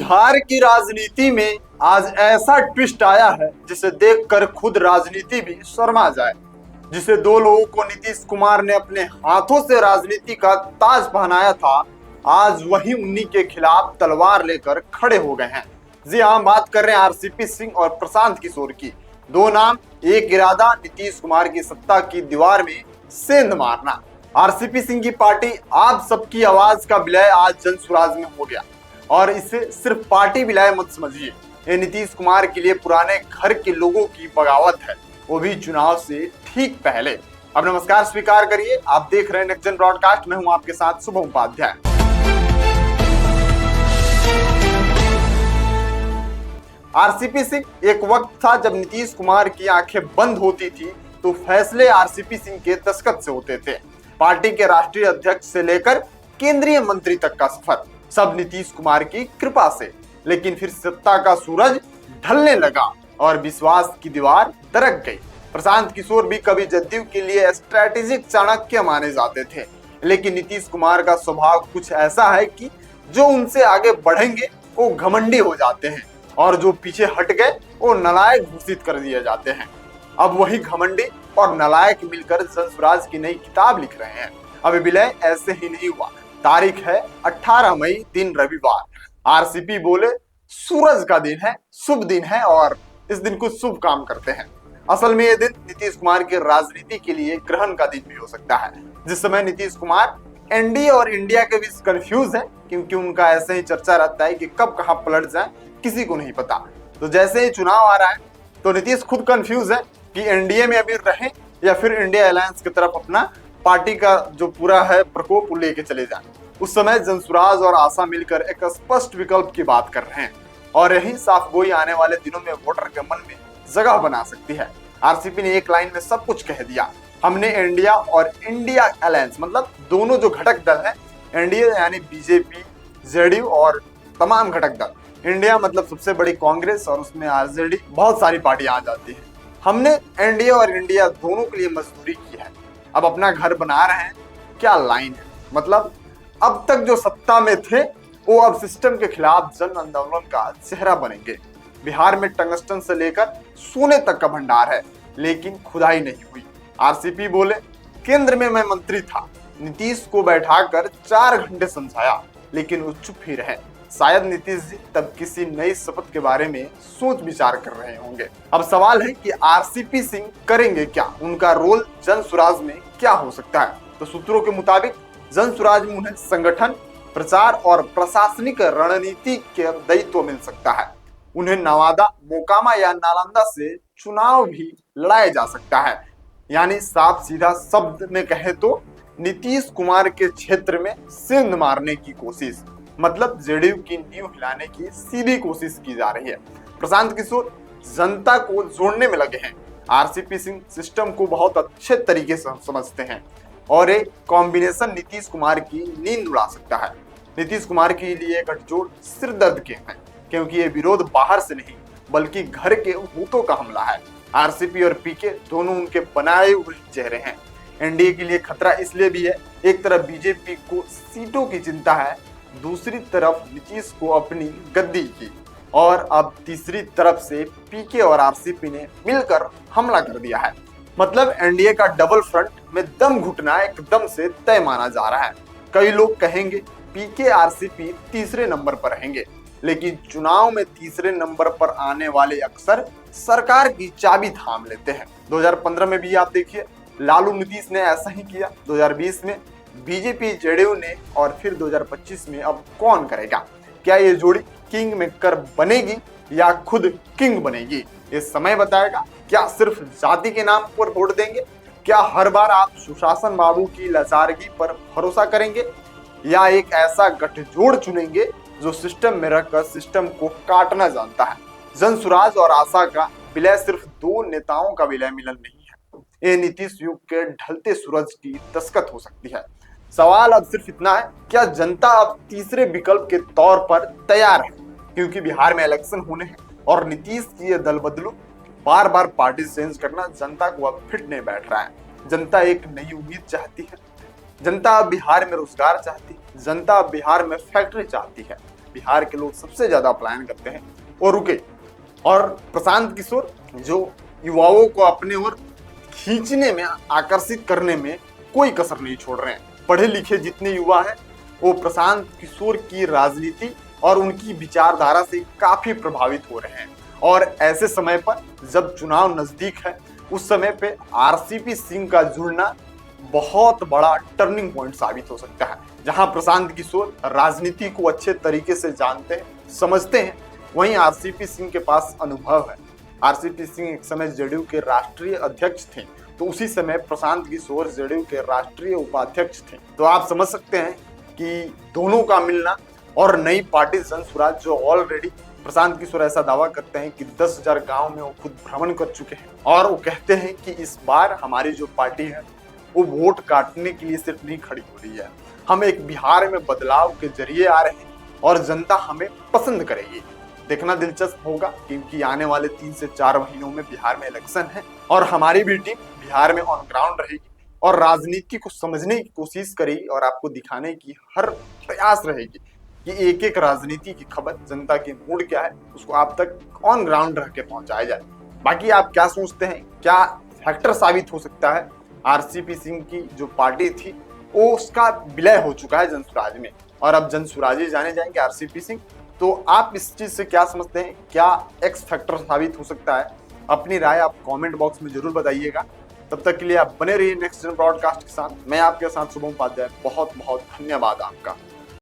बिहार की राजनीति में आज ऐसा ट्विस्ट आया है जिसे देखकर खुद राजनीति भी शर्मा जाए। जिसे दो लोगों को नीतीश कुमार ने अपने हाथों से राजनीति का ताज पहनाया था, आज वही उन्हीं के खिलाफ तलवार लेकर खड़े हो गए हैं। जी हाँ, बात कर रहे हैं आरसीपी सिंह और प्रशांत किशोर की। दो नाम, एक इरादा, नीतीश कुमार की सत्ता की दीवार में सेंध मारना। आरसीपी सिंह की पार्टी आप सबकी आवाज का विलय आज जनसुराज में हो गया, और इसे सिर्फ पार्टी विलय मत समझिए। ये नीतीश कुमार के लिए पुराने घर के लोगों की बगावत है, वो भी चुनाव से ठीक पहले। अब नमस्कार स्वीकार करिए, आप देख रहे हैं नेक्स्ट जन ब्रॉडकास्ट। मैं हूं आपके साथ शुभम उपाध्याय। आरसीपी सिंह एक वक्त था जब नीतीश कुमार की आंखें बंद होती थी तो फैसले आरसीपी सिंह के दस्तखत से होते थे। पार्टी के राष्ट्रीय अध्यक्ष से लेकर केंद्रीय मंत्री तक का सफर सब नीतीश कुमार की कृपा से। लेकिन फिर सत्ता का सूरज ढलने लगा और विश्वास की दीवार दरक गई। प्रशांत किशोर भी कभी जदयू के लिए स्ट्रैटेजिक चाणक्य माने जाते थे, लेकिन नीतीश कुमार का स्वभाव कुछ ऐसा है कि जो उनसे आगे बढ़ेंगे वो घमंडी हो जाते हैं, और जो पीछे हट गए वो नालायक घोषित कर दिए जाते हैं। अब वही घमंडी और नालायक मिलकर जनसुराज की नई किताब लिख रहे हैं। अब विलय ऐसे ही नहीं हुआ। तारीख है 18 मई, दिन रविवार। आरसीपी बोले सूरज का दिन है, शुभ दिन है, और इस दिन कुछ शुभ काम करते हैं। असल में ये दिन नीतीश कुमार की राजनीति के लिए ग्रहण का दिन भी हो सकता है। जिस समय नीतीश कुमार एनडीए और इंडिया के बीच कंफ्यूज है, क्योंकि उनका ऐसे ही चर्चा रहता है कि कब कहां पलट जाए किसी को नहीं पता। तो जैसे ही चुनाव आ रहा है तो नीतीश खुद कंफ्यूज है कि एनडीए में अभी रहें या फिर इंडिया अलायंस की तरफ अपना पार्टी का जो पूरा है प्रकोप लेके चले जाएं। उस समय जनसुराज और आशा मिलकर एक स्पष्ट विकल्प की बात कर रहे हैं, और यही साफ गोई आने वाले दिनों में वोटर के मन में जगह बना सकती है। आरसीपी ने एक लाइन में सब कुछ कह दिया। हमने इंडिया और इंडिया अलायंस, मतलब दोनों जो घटक दल हैं, एनडीए यानी बीजेपी, जेडीयू और तमाम घटक दल, इंडिया मतलब सबसे बड़ी कांग्रेस और उसमें आरजेडी, बहुत सारी पार्टियां आ जाती है। हमने एनडीए और इंडिया दोनों के लिए मजदूरी की है, अब अपना घर बना रहे हैं। क्या लाइन है, मतलब अब तक जो सत्ता में थे वो अब सिस्टम के खिलाफ जन आंदोलन का चेहरा बनेंगे। बिहार में टंगस्टन से लेकर सोने तक का भंडार है, लेकिन खुदाई नहीं हुई। आरसीपी बोले केंद्र में मैं मंत्री था, नीतीश को बैठाकर 4 घंटे समझाया, लेकिन वो चुप ही रहे। शायद नीतीश जी तब किसी नई शपथ के बारे में सोच विचार कर रहे होंगे। अब सवाल है कि आरसीपी सिंह करेंगे क्या, उनका रोल जनसुराज में क्या हो सकता है। तो सूत्रों के मुताबिक जनसुराज में उन्हें संगठन, प्रचार और प्रशासनिक रणनीति के दायित्व मिल सकता है। उन्हें नवादा, मोकामा या नालंदा से चुनाव भी लड़ाया जा सकता है। यानी साफ सीधा शब्द में कहे तो नीतीश कुमार के क्षेत्र में सेंध मारने की कोशिश, मतलब जेडीयू की नींव हिलाने की सीधी कोशिश की जा रही है। प्रशांत किशोर जनता को जोड़ने में लगे हैं। आरसीपी सिंह सिस्टम को बहुत अच्छे तरीके से समझते हैं, और एक कॉम्बिनेशन नीतीश कुमार की नींद उड़ा सकता है। नीतीश कुमार के लिए गठजोड़ सिर दर्द के हैं, क्योंकि ये विरोध बाहर से नहीं बल्कि घर के भूतों का हमला है। आरसीपी और पीके दोनों उनके बनाए हुए चेहरे हैं। एनडीए के लिए खतरा इसलिए भी है, एक तरफ बीजेपी को सीटों की चिंता है, दूसरी तरफ नीतीश को अपनी गद्दी की, और अब तीसरी तरफ से पीके और आरसीपी ने मिलकर हमला कर दिया है। मतलब एनडीए का डबल फ्रंट में दम घुटना एकदम से तय माना जा रहा है। कई लोग कहेंगे पीके आरसीपी तीसरे नंबर पर रहेंगे, लेकिन चुनाव में तीसरे नंबर पर आने वाले अक्सर सरकार की चाबी थाम लेते हैं। 2015 में भी आप देखिए, लालू नीतीश ने ऐसा ही किया। 2020 में बीजेपी जेडीयू ने, और फिर 2025 में अब कौन करेगा? क्या ये जोड़ी किंग मेकर बनेगी या खुद किंग बनेगी? ये समय बताएगा। क्या सिर्फ जाति के नाम पर वोट देंगे? क्या हर बार आप सुशासन बाबू की लाचारगी पर भरोसा करेंगे, या एक ऐसा गठजोड़ चुनेंगे जो सिस्टम में रहकर सिस्टम को काटना जानता है? जनसुराज और आशा का विलय सिर्फ दो नेताओं का विलय मिलन नहीं है, ये नीतीश युग के ढलते सूरज की दस्तखत हो सकती है। सवाल अब सिर्फ इतना है, क्या जनता अब तीसरे विकल्प के तौर पर तैयार है? क्योंकि बिहार में इलेक्शन होने हैं और नीतीश की ये दल बदलू, बार बार पार्टी चेंज करना जनता को अब फिट नहीं बैठ रहा है। जनता एक नई उम्मीद चाहती है। जनता अब बिहार में रोजगार चाहती है। जनता अब बिहार में फैक्ट्री चाहती है। बिहार के लोग सबसे ज्यादा पलायन करते हैं वो रुके। और प्रशांत किशोर जो युवाओं को अपने ओर खींचने में, आकर्षित करने में कोई कसर नहीं छोड़ रहे हैं। पढ़े लिखे जितने युवा हैं वो प्रशांत किशोर की राजनीति और उनकी विचारधारा से काफी प्रभावित हो रहे हैं। और ऐसे समय पर जब चुनाव नजदीक है, उस समय पे आरसीपी सिंह का जुड़ना बहुत बड़ा टर्निंग पॉइंट साबित हो सकता है। जहां प्रशांत किशोर राजनीति को अच्छे तरीके से जानते हैं, समझते हैं, वहीं आरसीपी सिंह के पास अनुभव है। आरसीपी सिंह एक समय जेडीयू के राष्ट्रीय अध्यक्ष थे, तो उसी समय प्रशांत किशोर जेडीयू के राष्ट्रीय उपाध्यक्ष थे। तो आप समझ सकते हैं कि दोनों का मिलना और नई पार्टी जन स्वराज, जो ऑलरेडी प्रशांत किशोर ऐसा दावा करते हैं कि 10,000 गांव में वो खुद भ्रमण कर चुके हैं, और वो कहते हैं कि इस बार हमारी जो पार्टी है वो वोट काटने के लिए सिर्फ नहीं खड़ी हो रही है, हम एक बिहार में बदलाव के जरिए आ रहे हैं और जनता हमें पसंद करेगी। देखना दिलचस्प होगा, क्योंकि आने वाले 3 से 4 महीनों में बिहार में इलेक्शन है और हमारी भी टीम बिहार में ऑन ग्राउंड रहेगी और राजनीति को समझने की कोशिश करेगी और आपको दिखाने की हर प्रयास रहेगी कि एक एक राजनीति की खबर, जनता के मूड क्या है, उसको आप तक ऑन ग्राउंड रह के पहुंचाया जाए। बाकी आप क्या सोचते हैं, क्या फैक्टर साबित हो सकता है आरसीपी सिंह की जो पार्टी थी वो उसका विलय हो चुका है जनसुराज में और अब जनसुराजी जाने जाएंगे आरसीपी सिंह। तो आप इस चीज से क्या समझते हैं, क्या एक्स फैक्टर साबित हो सकता है? अपनी राय आप कमेंट बॉक्स में जरूर बताइएगा। तब तक के लिए आप बने रहिए नेक्स्ट जन ब्रॉडकास्ट के साथ। मैं आपके साथ शुभम उपाध्याय, बहुत बहुत धन्यवाद आपका।